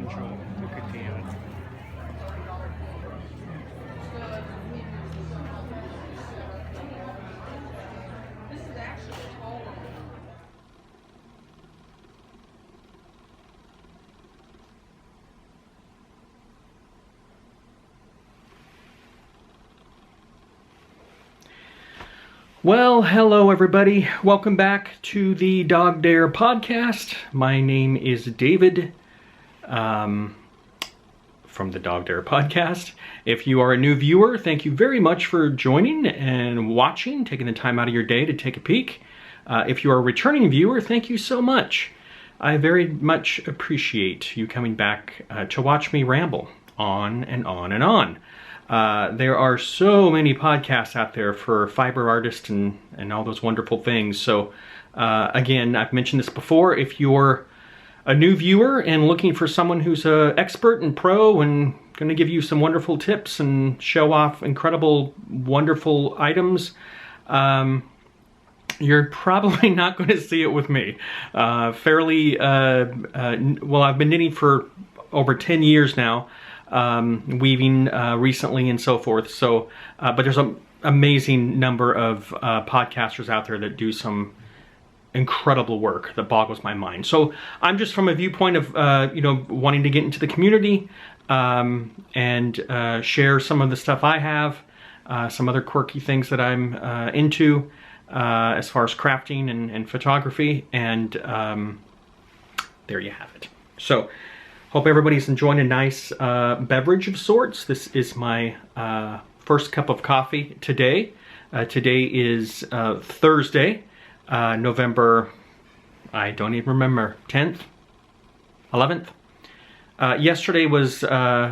intro to continue. Well, hello everybody. Welcome back to the DogDare Podcast. My name is David from the DogDare Podcast. If you are a new viewer, thank you very much for joining and watching, taking the time out of your day to take a peek. If you are a returning viewer, thank you so much. I very much appreciate you coming back to watch me ramble on and on and on. There are so many podcasts out there for fiber artists and all those wonderful things. So again, I've mentioned this before. If you're a new viewer and looking for someone who's an expert and pro and going to give you some wonderful tips and show off incredible, wonderful items, you're probably not going to see it with me. Well, I've been knitting for over 10 years now. Weaving recently and so forth. So, but there's an amazing number of podcasters out there that do some incredible work that boggles my mind. So I'm just from a viewpoint of, wanting to get into the community and share some of the stuff I have, some other quirky things that I'm into as far as crafting and photography. And there you have it. So hope everybody's enjoying a nice beverage of sorts. This is my first cup of coffee today. Today is Thursday, November, I don't even remember, 10th, 11th. Yesterday was,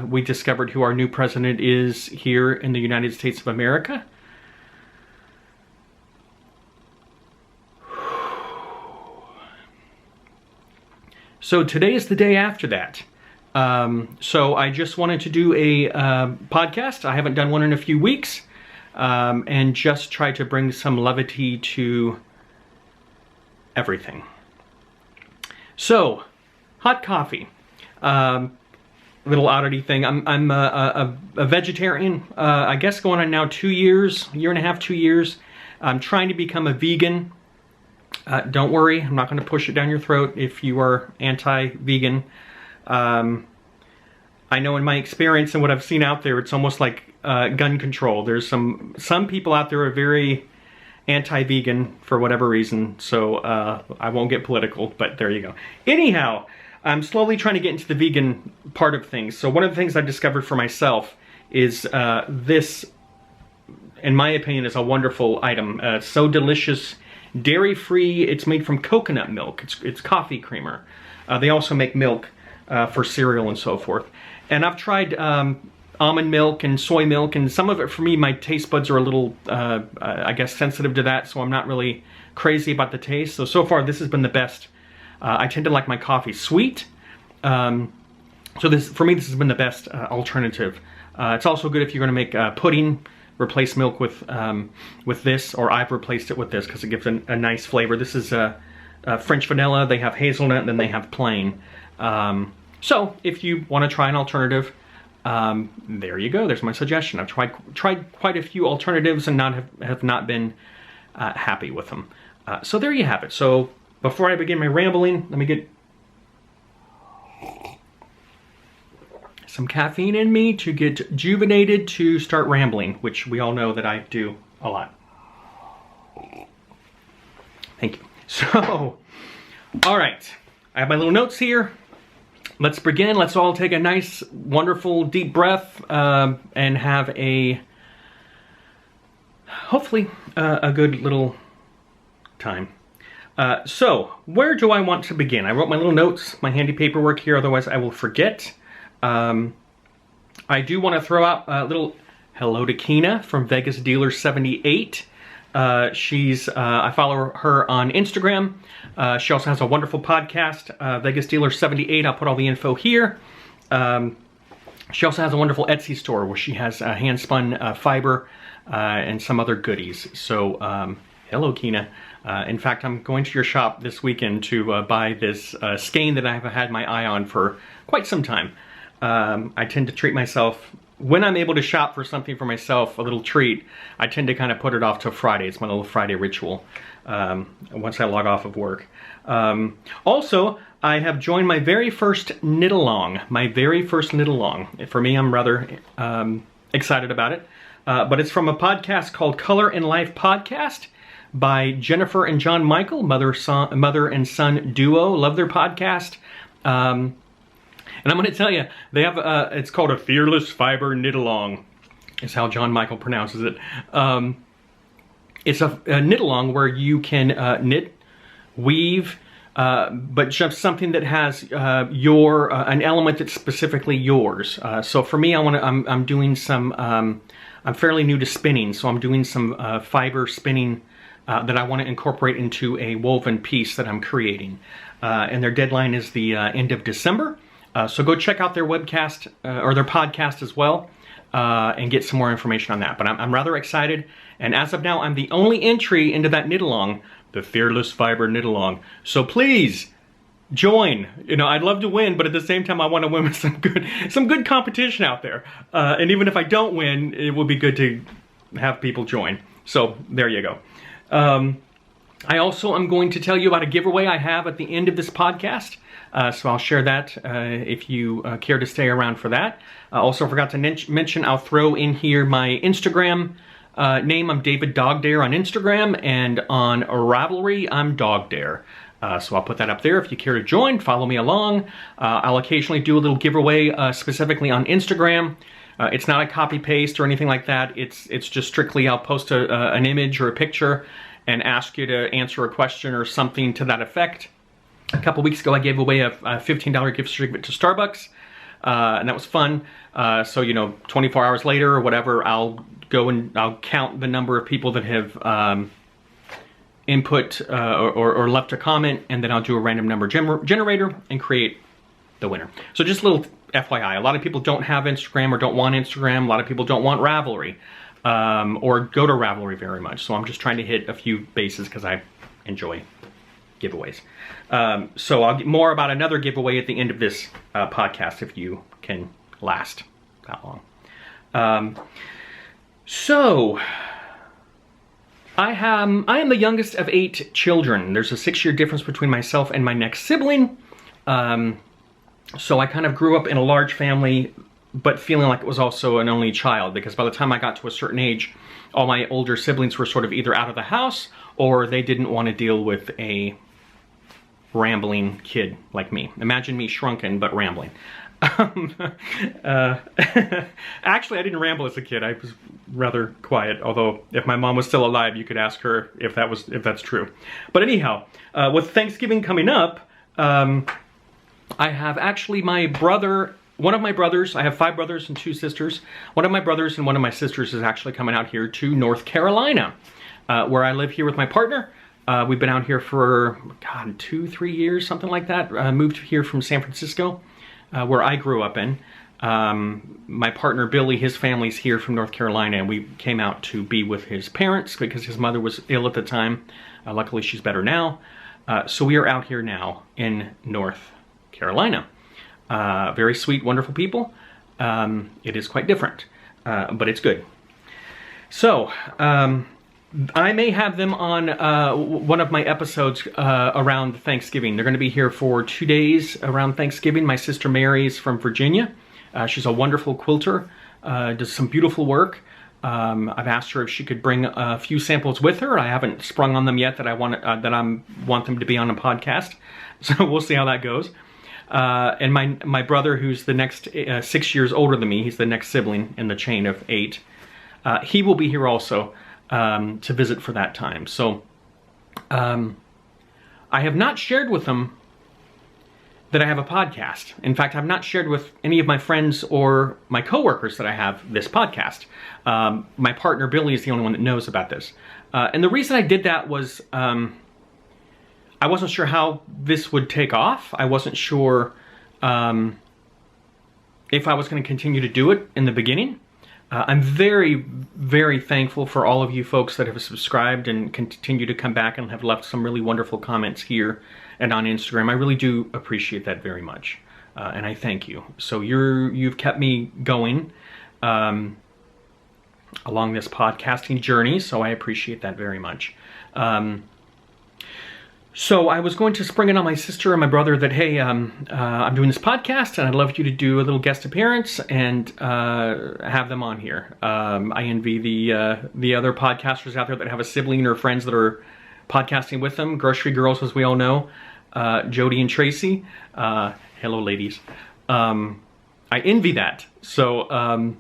we discovered who our new president is here in the United States of America. So today is the day after that. So I just wanted to do a podcast. I haven't done one in a few weeks, and just try to bring some levity to everything. So, hot coffee. Little oddity thing. I'm a vegetarian. I guess going on now 2 years, year and a half, 2 years. I'm trying to become a vegan. Don't worry, I'm not going to push it down your throat if you are anti-vegan. I know in my experience and what I've seen out there, it's almost like gun control. There's some people out there are very anti-vegan for whatever reason, so I won't get political, but there you go. Anyhow, I'm slowly trying to get into the vegan part of things. So one of the things I've discovered for myself is this, in my opinion, is a wonderful item. It's so delicious, dairy-free. It's made from coconut milk. It's coffee creamer. They also make milk for cereal and so forth. And I've tried almond milk and soy milk, and some of it, for me, my taste buds are a little, I guess, sensitive to that, so I'm not really crazy about the taste. So far, this has been the best. I tend to like my coffee sweet. So for me, this has been the best alternative. It's also good if you're going to make pudding, replace milk with this, or I've replaced it with this because it gives a nice flavor. This is French vanilla. They have hazelnut, and then they have plain. So if you want to try an alternative, there you go. There's my suggestion. I've tried quite a few alternatives and have not been happy with them. So there you have it. So before I begin my rambling, let me get some caffeine in me to get rejuvenated to start rambling, which we all know that I do a lot. Thank you. So, all right. I have my little notes here. Let's begin. Let's all take a nice, wonderful, deep breath and have hopefully, a good little time. So, where do I want to begin? I wrote my little notes, my handy paperwork here, otherwise I will forget. I do want to throw out a little hello to Kina from VegasDealer78. I follow her on Instagram. She also has a wonderful podcast, VegasDealer78. I'll put all the info here. She also has a wonderful Etsy store where she has hand-spun fiber and some other goodies. So, hello, Kina. In fact, I'm going to your shop this weekend to buy this skein that I've had my eye on for quite some time. I tend to treat myself, when I'm able to shop for something for myself, a little treat, I tend to kind of put it off till Friday. It's my little Friday ritual once I log off of work. Also, I have joined my very first knit-along. For me, I'm rather excited about it. But it's from a podcast called Color and Life Podcast by Jennifer and John Michael, mother and son duo. Love their podcast. And I'm going to tell you, they have it's called a Fearless Fiber Knit-Along, is how John Michael pronounces it. It's a knit-along where you can knit, weave, but just something that has an element that's specifically yours. So for me, I'm doing some. I'm fairly new to spinning, so I'm doing some fiber spinning that I want to incorporate into a woven piece that I'm creating. And their deadline is the end of December. So go check out their webcast or their podcast as well and get some more information on that. But I'm rather excited. And as of now, I'm the only entry into that knit-along, the Fearless Fiber Knit-along. So please join. You know, I'd love to win, but at the same time, I want to win with some good competition out there. And even if I don't win, it would be good to have people join. So there you go. I also am going to tell you about a giveaway I have at the end of this podcast. So I'll share that if you care to stay around for that. I also forgot to mention, I'll throw in here my Instagram name. I'm David DogDare on Instagram, and on Ravelry, I'm DogDare. So I'll put that up there if you care to join. Follow me along. I'll occasionally do a little giveaway specifically on Instagram. It's not a copy paste or anything like that. It's just strictly I'll post an image or a picture and ask you to answer a question or something to that effect. A couple weeks ago, I gave away a $15 gift certificate to Starbucks, and that was fun. So, you know, 24 hours later or whatever, I'll go and I'll count the number of people that have input or left a comment, and then I'll do a random number generator and create the winner. So just a little FYI, a lot of people don't have Instagram or don't want Instagram. A lot of people don't want Ravelry or go to Ravelry very much. So I'm just trying to hit a few bases because I enjoy giveaways. So I'll get more about another giveaway at the end of this podcast if you can last that long. So I am the youngest of 8 children. There's a 6-year difference between myself and my next sibling. So I kind of grew up in a large family, but feeling like it was also an only child, because by the time I got to a certain age, all my older siblings were sort of either out of the house or they didn't want to deal with a rambling kid like me. Imagine me shrunken, but rambling. Actually, I didn't ramble as a kid. I was rather quiet, although if my mom was still alive, you could ask her if that's true. But anyhow, with Thanksgiving coming up, I have actually one of my brothers, I have 5 brothers and 2 sisters. One of my brothers and one of my sisters is actually coming out here to North Carolina, where I live here with my partner. We've been out here for, 2-3 years, something like that. Moved here from San Francisco, where I grew up in. My partner Billy, his family's here from North Carolina, and we came out to be with his parents because his mother was ill at the time. Luckily, she's better now. So we are out here now in North Carolina. Very sweet, wonderful people. It is quite different, but it's good. So, I may have them on one of my episodes around Thanksgiving. They're going to be here for 2 days around Thanksgiving. My sister Mary is from Virginia. She's a wonderful quilter, does some beautiful work. I've asked her if she could bring a few samples with her. I haven't sprung on them yet that I want them to be on a podcast. So we'll see how that goes. And my brother, who's the next 6 years older than me, he's the next sibling in the chain of 8. He will be here also to visit for that time. So I have not shared with them that I have a podcast. In fact, I've not shared with any of my friends or my coworkers that I have this podcast. My partner Billy is the only one that knows about this. And the reason I did that was I wasn't sure how this would take off. I wasn't sure if I was going to continue to do it in the beginning. I'm very, very thankful for all of you folks that have subscribed and continue to come back and have left some really wonderful comments here and on Instagram. I really do appreciate that very much, and I thank you. So you've kept me going along this podcasting journey, so I appreciate that very much. So I was going to spring it on my sister and my brother that, hey, I'm doing this podcast and I'd love you to do a little guest appearance and have them on here. I envy the other podcasters out there that have a sibling or friends that are podcasting with them. Grocery Girls, as we all know, Jody and Tracy. Hello, ladies. I envy that. So,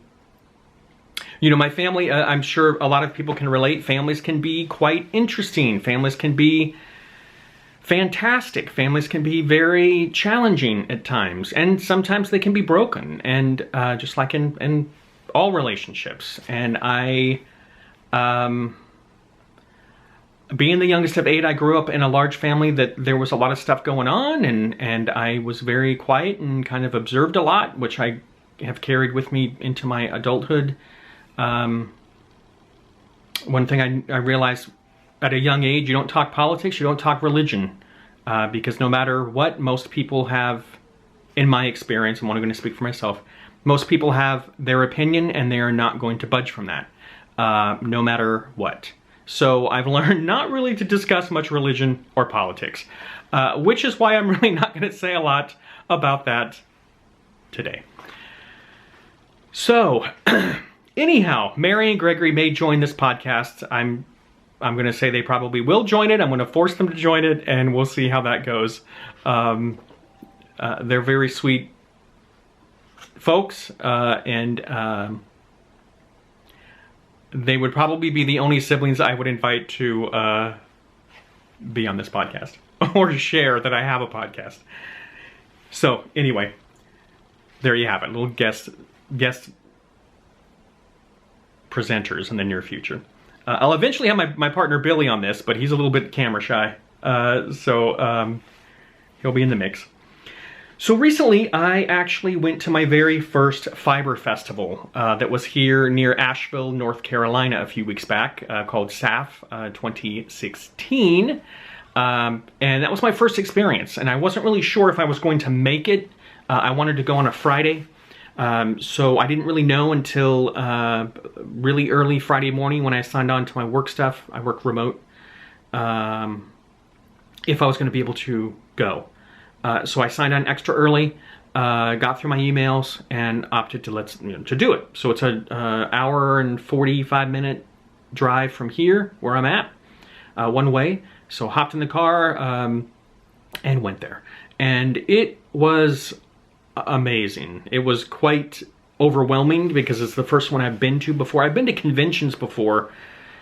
you know, my family, I'm sure a lot of people can relate. Families can be quite interesting. Families can be fantastic. Families can be very challenging at times, and sometimes they can be broken, and just like in all relationships. And I, being the youngest of 8, I grew up in a large family that there was a lot of stuff going on, and I was very quiet and kind of observed a lot, which I have carried with me into my adulthood. One thing I realized at a young age, you don't talk politics, you don't talk religion, because no matter what, most people have, in my experience, I'm only going to speak for myself, most people have their opinion and they are not going to budge from that, no matter what. So I've learned not really to discuss much religion or politics, which is why I'm really not going to say a lot about that today. So, anyhow, Mary and Gregory may join this podcast. I'm going to say they probably will join it. I'm going to force them to join it, and we'll see how that goes. They're very sweet folks, and they would probably be the only siblings I would invite to be on this podcast or share that I have a podcast. So anyway, there you have it. Little guest presenters in the near future. I'll eventually have my partner Billy on this, but he's a little bit camera shy, so he'll be in the mix. So recently, I actually went to my very first fiber festival that was here near Asheville, North Carolina a few weeks back, called SAFF2016, and that was my first experience, and I wasn't really sure if I was going to make it. I wanted to go on a Friday. So I didn't really know until really early Friday morning when I signed on to my work stuff. I work remote. If I was going to be able to go. So I signed on extra early, got through my emails, and opted to do it. So it's an hour and 45-minute drive from here, where I'm at, one way. So hopped in the car and went there. And it was amazing. It was quite overwhelming because it's the first one I've been to before. I've been to conventions before.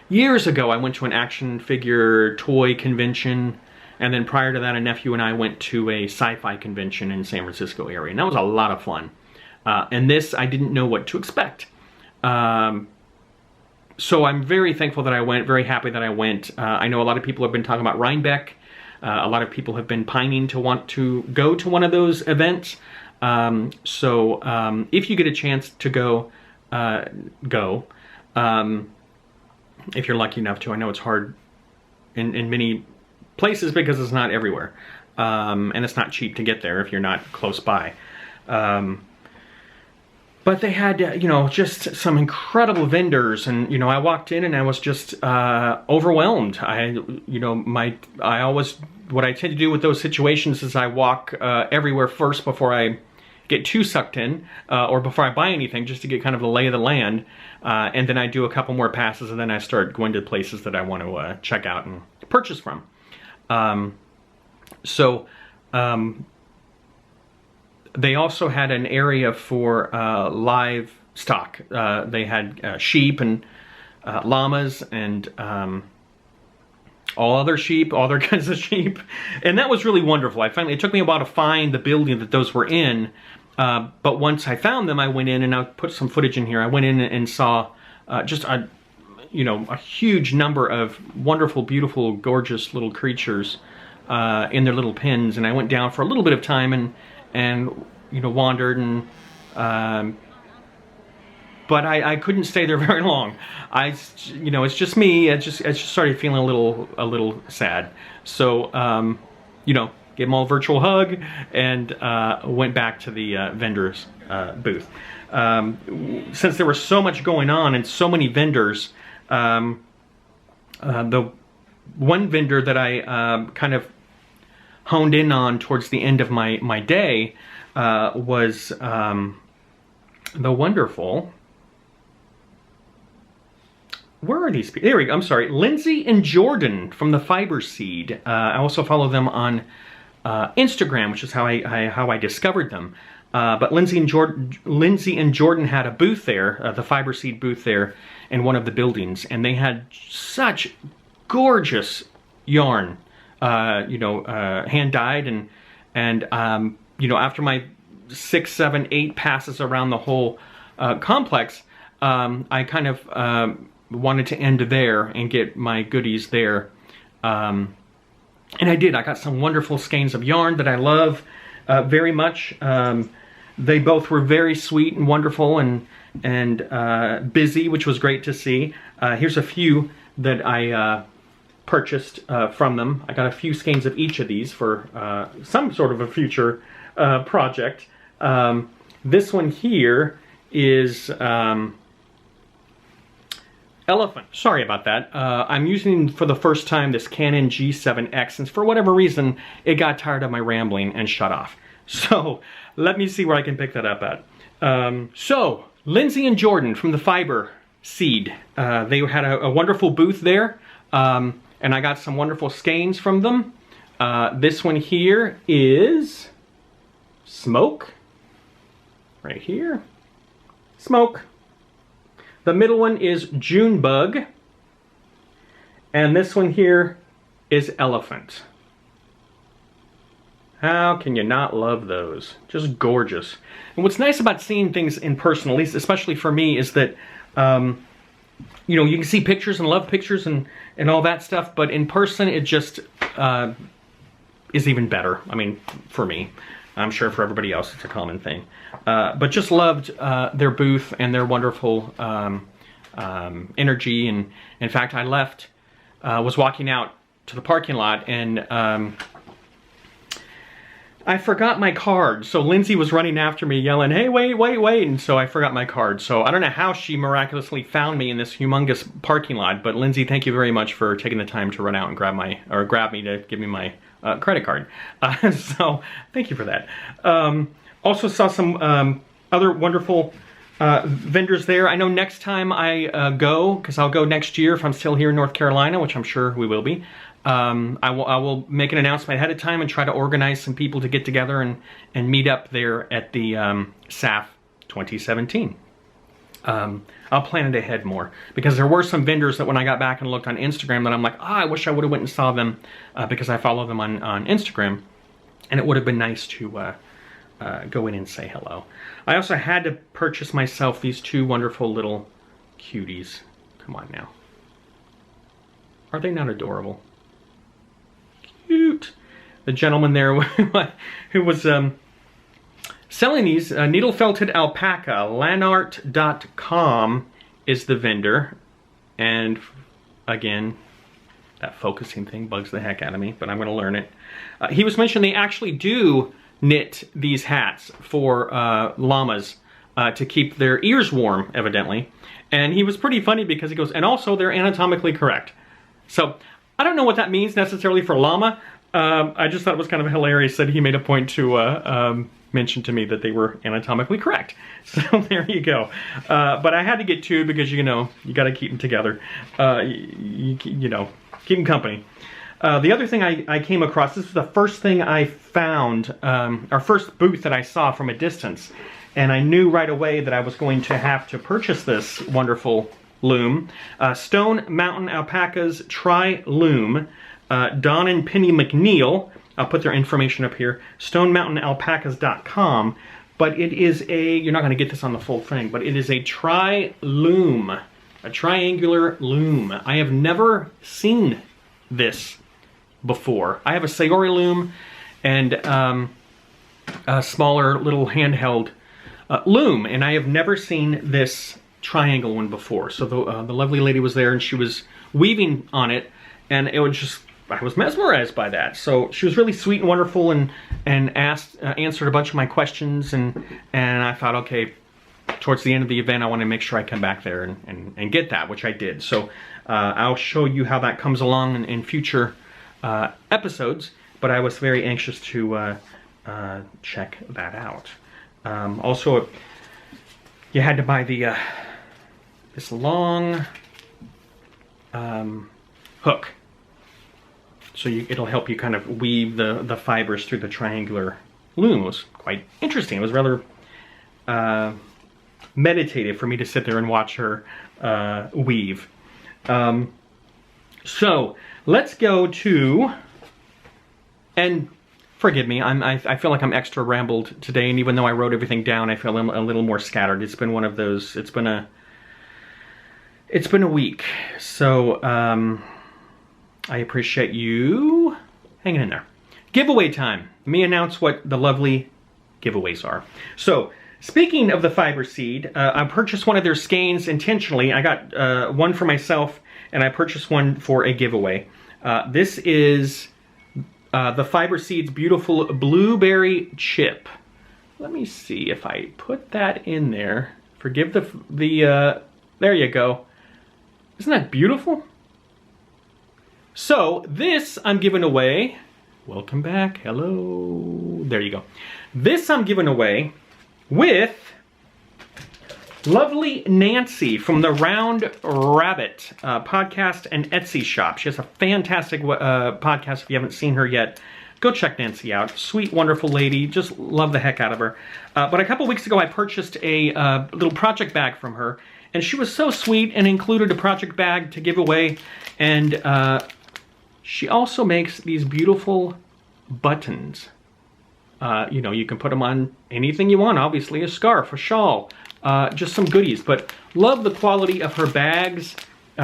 Years ago, I went to an action figure toy convention, and then prior to that, a nephew and I went to a sci-fi convention in San Francisco area, and that was a lot of fun. And this, I didn't know what to expect. So I'm very thankful that I went, very happy that I went. I know a lot of people have been talking about Rhinebeck. A lot of people have been pining to want to go to one of those events. So if you get a chance to go, go. If you're lucky enough to. I know it's hard in many places because it's not everywhere. And it's not cheap to get there if you're not close by. But they had, you know, just some incredible vendors, and, you know, I walked in and I was just overwhelmed. What I tend to do with those situations is I walk everywhere first before I get too sucked in, or before I buy anything, just to get kind of the lay of the land, and then I do a couple more passes, and then I start going to places that I want to check out and purchase from. They also had an area for livestock. They had sheep and llamas and all other sheep, all other kinds of sheep. And that was really wonderful. It took me a while to find the building that those were in. But once I found them, I went in, and I'll put some footage in here. I went in and saw just a huge number of wonderful, beautiful, gorgeous little creatures in their little pens. And I went down for a little bit of time and wandered and but I couldn't stay there very long. It's just me. I just started feeling a little sad. So, gave them all a virtual hug and went back to the vendor's booth. Since there was so much going on and so many vendors, the one vendor that I kind of honed in on towards the end of my day was the wonderful... Where are these people? There we go. I'm sorry. Lindsay and Jordan from the Fiber Seed. I also follow them on Instagram, which is how I discovered them. But Lindsay and Jordan had a booth there, the Fiber Seed booth there, in one of the buildings, and they had such gorgeous yarn, hand dyed, and after my 6, 7, 8 passes around the whole complex, I kind of wanted to end there and get my goodies there. And I did. I got some wonderful skeins of yarn that I love very much. They both were very sweet and wonderful and busy, which was great to see. Here's a few that I purchased from them. I got a few skeins of each of these for some sort of a future project. This one here is... Elephant. Sorry about that. I'm using for the first time this Canon G7X, and for whatever reason it got tired of my rambling and shut off. So let me see where I can pick that up at. So Lindsay and Jordan from the Fiber Seed, they had a wonderful booth there, and I got some wonderful skeins from them. This one here is Smoke. Right here. Smoke. The middle one is Junebug, and this one here is Elephant. How can you not love those? Just gorgeous. And what's nice about seeing things in person, at least especially for me, is that you can see pictures and love pictures and all that stuff, but in person it just is even better. I mean, for me. I'm sure for everybody else it's a common thing. But just loved their booth and their wonderful energy. And in fact, I left, was walking out to the parking lot, and I forgot my card. So Lindsay was running after me yelling, "Hey, wait, wait, wait." And so I forgot my card. So I don't know how she miraculously found me in this humongous parking lot, but Lindsay, thank you very much for taking the time to run out and grab me to give me my credit card. So thank you for that. Also saw some other wonderful vendors there. I know next time I go, because I'll go next year if I'm still here in North Carolina, which I'm sure we will be, I will make an announcement ahead of time and try to organize some people to get together and meet up there at the SAFF 2017. I'll plan it ahead more, because there were some vendors that when I got back and looked on Instagram that I'm like, I wish I would have went and saw them, because I follow them on Instagram, and it would have been nice to go in and say hello. I also had to purchase myself these two wonderful little cuties. Come on now. Are they not adorable? Cute. The gentleman there who was selling these, needle felted alpaca, lanart.com is the vendor. And again, that focusing thing bugs the heck out of me, but I'm going to learn it. He was mentioning they actually do knit these hats for llamas to keep their ears warm, evidently. And he was pretty funny because he goes, and also they're anatomically correct. So I don't know what that means necessarily for llama. I just thought it was kind of hilarious that he made a point to mention to me that they were anatomically correct. So there you go. But I had to get two because, you got to keep them together. Keep them company. The other thing I came across, this was the first thing I found, our first booth that I saw from a distance. And I knew right away that I was going to have to purchase this wonderful loom. Stone Mountain Alpacas Tri-Loom. Don and Penny McNeil, I'll put their information up here, stonemountainalpacas.com, but it is you're not going to get this on the full thing, but it is a tri-loom, a triangular loom. I have never seen this before. I have a Sayori loom and a smaller little handheld loom, and I have never seen this triangle one before. So the lovely lady was there and she was weaving on it, and it was just, I was mesmerized by that. So she was really sweet and wonderful, and answered a bunch of my questions, and I thought, okay, towards the end of the event I want to make sure I come back there and get that, which I did. So I'll show you how that comes along in future episodes, but I was very anxious to check that out. Also, you had to buy the this long hook, so it'll help you kind of weave the fibers through the triangular loom. It was quite interesting. It was rather meditative for me to sit there and watch her weave. So let's go to, and forgive me, I feel like I'm extra rambled today, and even though I wrote everything down, I feel a little more scattered. It's been one of those, it's been a week. So I appreciate you hanging in there. Giveaway time. Let me announce what the lovely giveaways are. So, speaking of the fiber seed, I purchased one of their skeins intentionally. I got one for myself, and I purchased one for a giveaway. This is the Fiber Seeds Beautiful Blueberry Chip. Let me see if I put that in there. Forgive the there you go. Isn't that beautiful? So this I'm giving away. Welcome back. Hello. There you go. This I'm giving away with lovely Nancy from the Round Rabbit podcast and Etsy shop. She has a fantastic podcast. If you haven't seen her yet, go check Nancy out. Sweet, wonderful lady. Just love the heck out of her. But a couple weeks ago, I purchased a little project bag from her, and she was so sweet and included a project bag to give away. And she also makes these beautiful buttons. You know, you can put them on anything you want, obviously, a scarf, a shawl, just some goodies. But love the quality of her bags.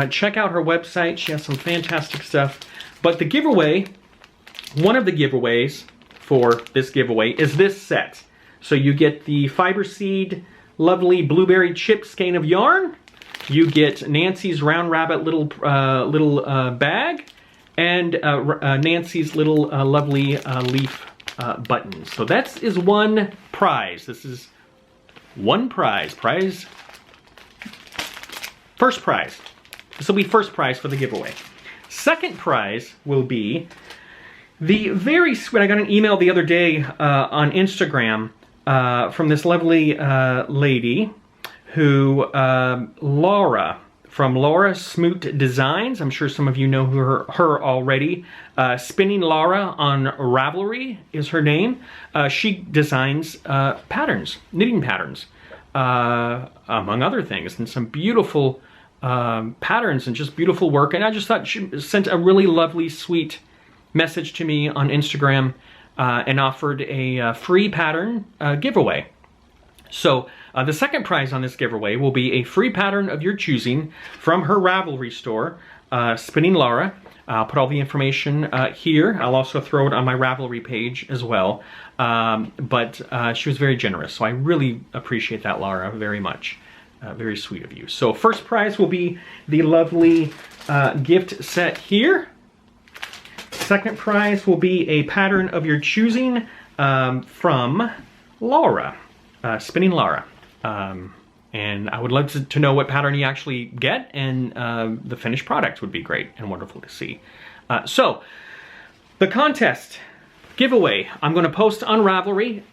Check out her website. She has some fantastic stuff. But the giveaway, one of the giveaways for this giveaway is this set. So you get the Fiber Seed lovely blueberry chip skein of yarn. You get Nancy's Round Rabbit little bag, and Nancy's little lovely leaf buttons. So that is one prize. This is one prize. First prize. This will be first prize for the giveaway. Second prize will be the very sweet, I got an email the other day on Instagram from this lovely lady who, Laura, from Laura Smoot Designs. I'm sure some of you know her already. Spinning Lara on Ravelry is her name. She designs patterns, knitting patterns, among other things, and some beautiful patterns and just beautiful work. And I just thought she sent a really lovely, sweet message to me on Instagram and offered a free pattern giveaway. So the second prize on this giveaway will be a free pattern of your choosing from her Ravelry store, Spinning Lara. I'll put all the information here. I'll also throw it on my Ravelry page as well. But she was very generous, so I really appreciate that, Laura, very much. Very sweet of you. So first prize will be the lovely gift set here. Second prize will be a pattern of your choosing from Laura, Spinning Lara. And I would love to know what pattern you actually get, and the finished product would be great and wonderful to see. So, the contest giveaway, I'm going to post on Ravelry,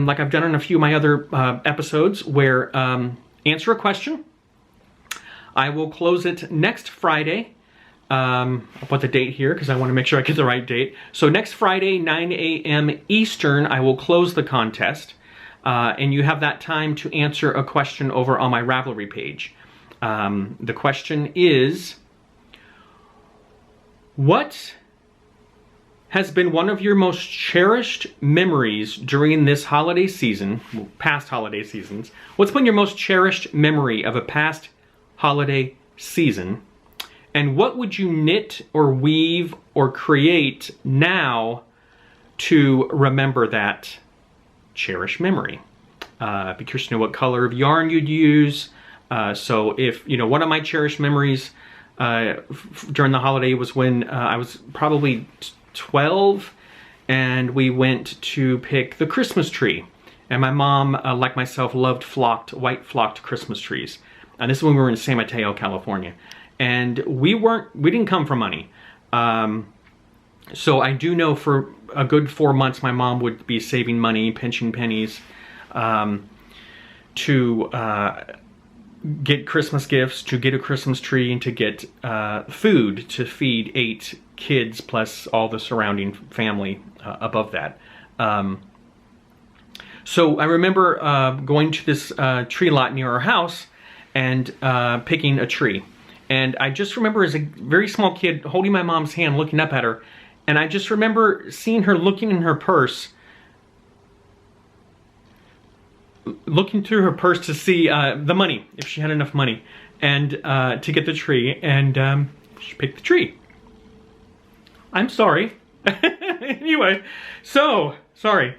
like I've done in a few of my other episodes, where answer a question. I will close it next Friday. I'll put the date here because I want to make sure I get the right date. So next Friday, 9 a.m. Eastern, I will close the contest. And you have that time to answer a question over on my Ravelry page. The question is, what has been one of your most cherished memories during this holiday season, past holiday seasons? What's been your most cherished memory of a past holiday season? And what would you knit or weave or create now to remember that cherished memory? Be curious to know what color of yarn you'd use, So if, you know, one of my cherished memories during the holiday was when I was probably 12, and we went to pick the Christmas tree. And my mom, like myself, loved white flocked Christmas trees. And this is when we were in San Mateo, California. And we didn't come for money. So I do know for a good 4 months, my mom would be saving money, pinching pennies, to get Christmas gifts, to get a Christmas tree, and to get food to feed 8 kids plus all the surrounding family above that. So I remember going to this tree lot near our house and picking a tree. And I just remember as a very small kid holding my mom's hand, looking up at her, and I just remember seeing her looking in her purse, looking through her purse to see the money, if she had enough money, and to get the tree, and she picked the tree. I'm sorry. Anyway, so, sorry.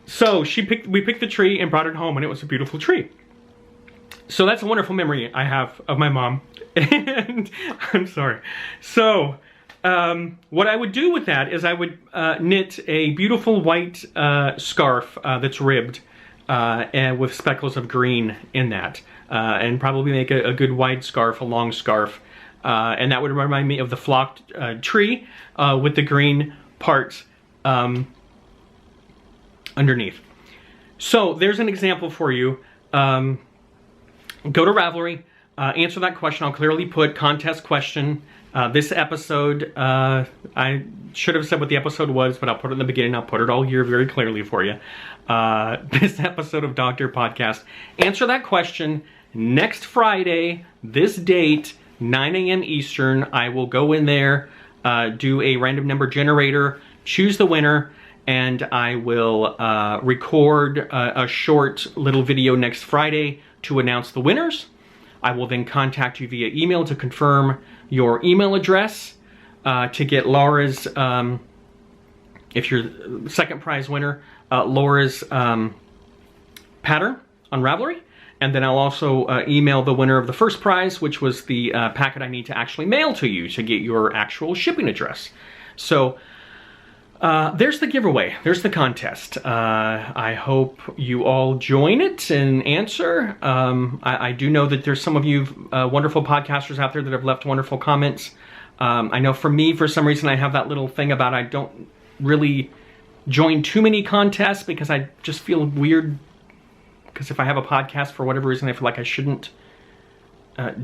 So we picked the tree and brought it home, and it was a beautiful tree. So that's a wonderful memory I have of my mom. And I'm sorry. So what I would do with that is I would knit a beautiful white scarf that's ribbed and with speckles of green in that, and probably make a good wide scarf, a long scarf, and that would remind me of the flocked tree with the green parts underneath. So there's an example for you. Go to Ravelry, answer that question. I'll clearly put contest question. This episode, I should have said what the episode was, but I'll put it in the beginning. I'll put it all here very clearly for you. This episode of DogDare Podcast. Answer that question next Friday, this date, 9 a.m. Eastern. I will go in there, do a random number generator, choose the winner, and I will record a short little video next Friday to announce the winners. I will then contact you via email to confirm your email address to get Laura's, if you're the second prize winner, Laura's pattern on Ravelry. And then I'll also email the winner of the first prize, which was the packet I need to actually mail to you to get your actual shipping address. So there's the giveaway. There's the contest. I hope you all join it and answer. I do know that there's some of you wonderful podcasters out there that have left wonderful comments. I know for me, for some reason, I have that little thing about I don't really join too many contests because I just feel weird. Because if I have a podcast, for whatever reason, I feel like I shouldn't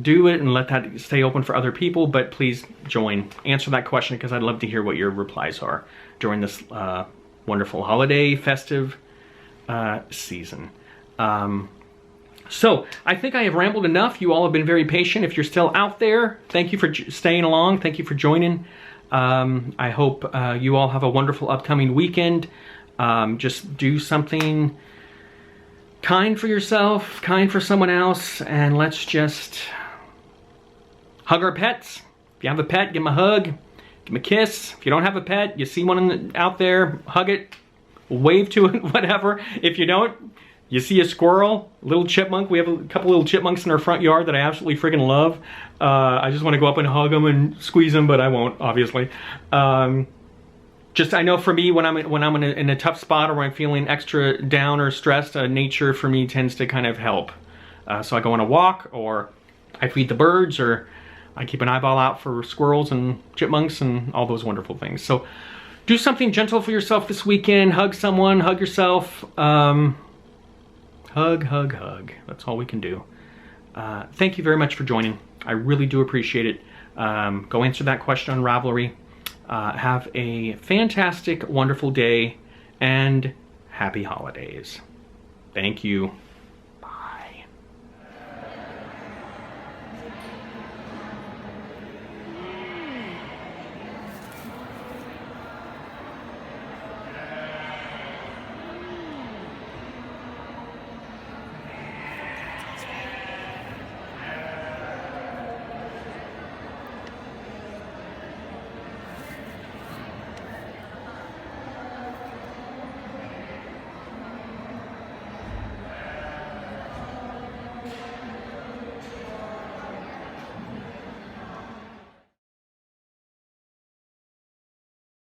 do it and let that stay open for other people. But please join. Answer that question because I'd love to hear what your replies are during this wonderful holiday festive season. So I think I have rambled enough. You all have been very patient. If you're still out there, thank you for staying along. Thank you for joining. I hope you all have a wonderful upcoming weekend. Just do something kind for yourself, kind for someone else, and let's just hug our pets. If you have a pet, give them a hug, give them a kiss. If you don't have a pet, you see one out there, hug it, wave to it, whatever. If you don't, you see a squirrel, a little chipmunk. We have a couple little chipmunks in our front yard that I absolutely friggin' love. I just want to go up and hug them and squeeze them, but I won't, obviously. Just, I know for me, when I'm in a tough spot or when I'm feeling extra down or stressed, nature for me tends to kind of help. So I go on a walk, or I feed the birds, or I keep an eyeball out for squirrels and chipmunks and all those wonderful things. So do something gentle for yourself this weekend. Hug someone, hug yourself. Hug, hug, hug. That's all we can do. Thank you very much for joining. I really do appreciate it. Go answer that question on Ravelry. Have a fantastic, wonderful day, and happy holidays. Thank you.